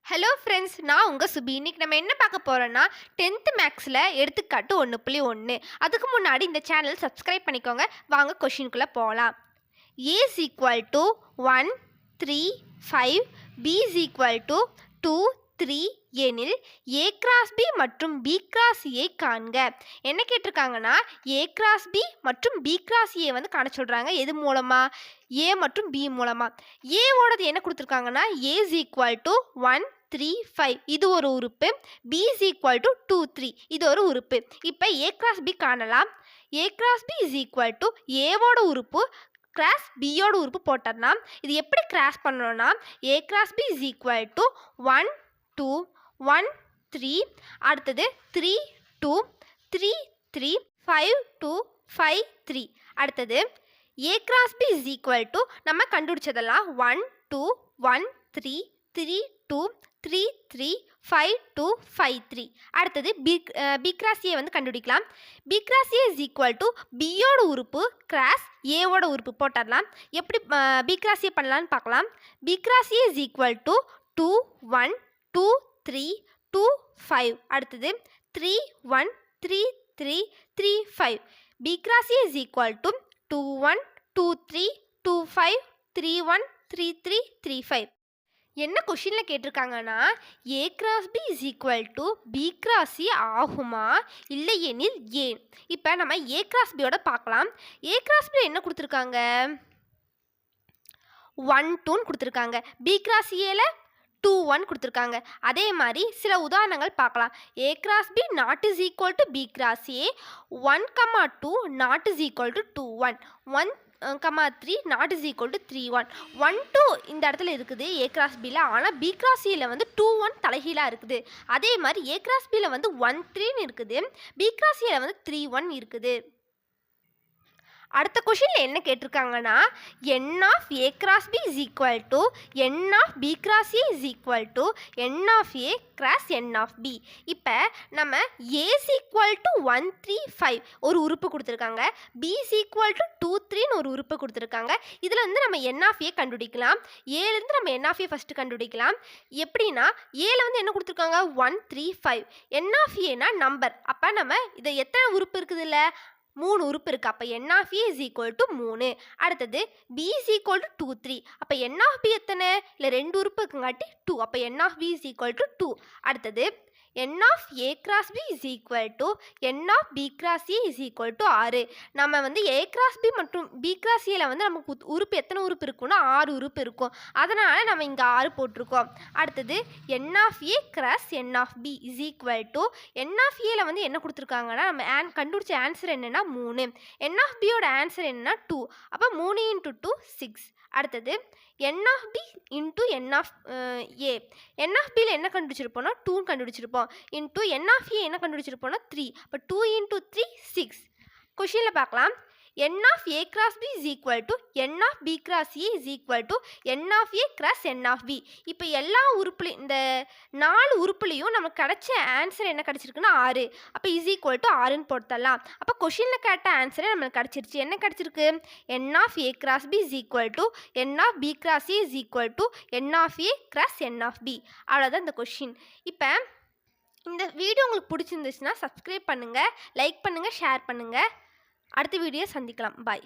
Hello friends, நான் உங்கள் சுபி. இன்னைக்கு நம்ம என்ன பார்க்க போகிறோன்னா 10th மேக்ஸில் எடுத்துக்காட்டு 1.1. அதுக்கு முன்னாடி இந்த சேனல் சப்ஸ்கிரைப் பண்ணிக்கோங்க. வாங்க கொஷினுக்குள்ளே போகலாம். A is equal to 1, 3, 5, B is equal to 2, 3 எனில் A கிராஸ் B மற்றும் B கிராஸ் A காண்க. என்ன கேட்டிருக்காங்கன்னா A கிராஸ் B மற்றும் B கிராஸ் A வந்து காண சொல்கிறாங்க. எது மூலமாக? A மற்றும் B மூலமாக. ஏவோடது என்ன கொடுத்துருக்காங்கன்னா A is equal to 1, 3, 5 இது ஒரு உறுப்பு. B is equal to 2, 3 இது ஒரு உறுப்பு. இப்போ A கிராஸ் B காணலாம். A cross B is equal to ஏவோட உறுப்பு கிராஸ் பியோட உறுப்பு போட்டோம்னா இது எப்படி கிராஸ் பண்ணணும்னா A cross B is equal to 1, 2, 1, 3 அடுத்தது 3, 2, 3, 3 5, 2, 5, 3 அடுத்தது A cross B is equal to நம்ம கண்டுபிடிச்சதெல்லாம் 1, 2, 1, 3, 3, 2, 3, 3 5, 2, 5, 3 அடுத்தது B கிராஸ் A வந்து கண்டுபிடிக்கலாம். B cross A is equal to பியோட உறுப்பு கிராஸ் ஏவோட உறுப்பு போட்டுடலாம். எப்படி B கிராஸ் A பண்ணலான்னு பார்க்கலாம். B cross A is equal to 2, 1, 2, 3, 2, 5 அடுத்தது 3, 1, 3, 3, 3, 5 B cross A is equal to 2, 1, 2, 3, 2, 5, 3, 1, 3, 3, 3, 5 என்ன கொஷினில் கேட்டிருக்காங்கன்னா A cross B is equal to B cross C ஆகுமா இல்லை எனில் ஏன்? இப்போ நம்ம A கிராஸ் பியோட பார்க்கலாம். A கிராஸ் பி என்ன கொடுத்துருக்காங்க? 1, 2 கொடுத்துருக்காங்க. B கிராஸ் ஏல 2, 1 கொடுத்துருக்காங்க. அதே மாதிரி சில உதாரணங்கள் பார்க்கலாம். A cross B not is equal to B cross A 1, 2 not is equal to 2, 1, 3 not is equal to 3, 1, 1, 2 இந்த இடத்துல இருக்குது A கிராஸ் பியில். ஆனால் B கிராஸ் சியில் வந்து 2, 1 தலைகீழாக இருக்குது. அதே மாதிரி A கிராஸ் பியில் வந்து 1, 3 இருக்குது. B கிராஸ் சியில் வந்து 3, 1 இருக்குது. அடுத்த கொஷினில் என்ன கேட்டிருக்காங்கன்னா n of A cross B is equal to n of B cross A is equal to n of A cross n of B. இப்போ நம்ம A இஸ் ஈக்குவல் டு 1, 3, 5 ஒரு உறுப்பு கொடுத்துருக்காங்க. B இஸ் ஈக்குவல் டு 2, 3ன்னு ஒரு உறுப்பு கொடுத்துருக்காங்க. இதில் வந்து நம்ம n ஆஃப் A கண்டுபிடிக்கலாம். ஏலேருந்து நம்ம n ஆஃப் A ஃபஸ்ட்டு கண்டுபிடிக்கலாம். எப்படின்னா ஏல வந்து என்ன கொடுத்துருக்காங்க 1, 3, 5 n ஆஃப் Aனா நம்பர். அப்போ நம்ம இதை எத்தனை உறுப்பு இருக்குது இல்லை 3 உறுப்பு இருக்குது. அப்போ n of A is equal to 3. அடுத்தது B இஸ் ஈக்குவல் டு 2, 3 அப்போ n ஆஃப் B எத்தனை இல்லை 2 உறுப்பு இருக்குங்காட்டி 2 அப்போ n of B is equal to 2. அடுத்தது n of A cross B is equal to n of B cross A is equal to 6. நம்ம வந்து A cross B மற்றும் B cross Aல வந்து நமக்கு உறுப்பு எத்தனை உறுப்பு இருக்குன்னா 6 உறுப்பு இருக்கும். அதனால் நம்ம இங்கே 6 போட்டிருக்கோம். அடுத்தது n of A cross n of B is equal to n of Aல வந்து என்ன கொடுத்துருக்காங்கன்னா நம்ம கண்டுபிடிச்ச ஆன்சர் என்னென்னா 3. n ஆஃப் Bயோட ஆன்சர் என்னென்னா 2. அப்போ 3 × 2 6. அடுத்தது n of B into n of A. n of Bயில் என்ன கண்டுபிடிச்சிருப்போம்னா 2 கண்டுபிடிச்சிருப்போம். இன்ட்டு n ஆஃப் A என்ன கண்டுபிடிச்சிருப்போம்னா 3. அப்போ 2 × 3 6. கொஷினில் பார்க்கலாம். n of A cross B is equal to n of B cross A is equal to n of A cross n of B. இப்போ எல்லா உறுப்புலையும் இந்த 4 உறுப்புலையும் நமக்கு கிடைச்ச ஆன்சர் என்ன கிடச்சிருக்குன்னா 6. அப்போ இஸ் ஈக்குவல் டு 6ன்னு போட்டுடலாம். அப்போ கொஷினில் கேட்ட ஆன்சரே நம்மளுக்கு கிடச்சிருச்சு. என்ன கிடச்சிருக்கு? n of A cross B is equal to n of B cross A is equal to n of A cross n of B. அவ்வளோதான் இந்த கொஷின். இப்போ இந்த வீடியோ உங்களுக்கு பிடிச்சிருந்துச்சுன்னா சப்ஸ்கிரைப் பண்ணுங்கள், லைக் பண்ணுங்கள், ஷேர் பண்ணுங்கள். அடுத்த வீடியோ சந்திக்கலாம். பாய்.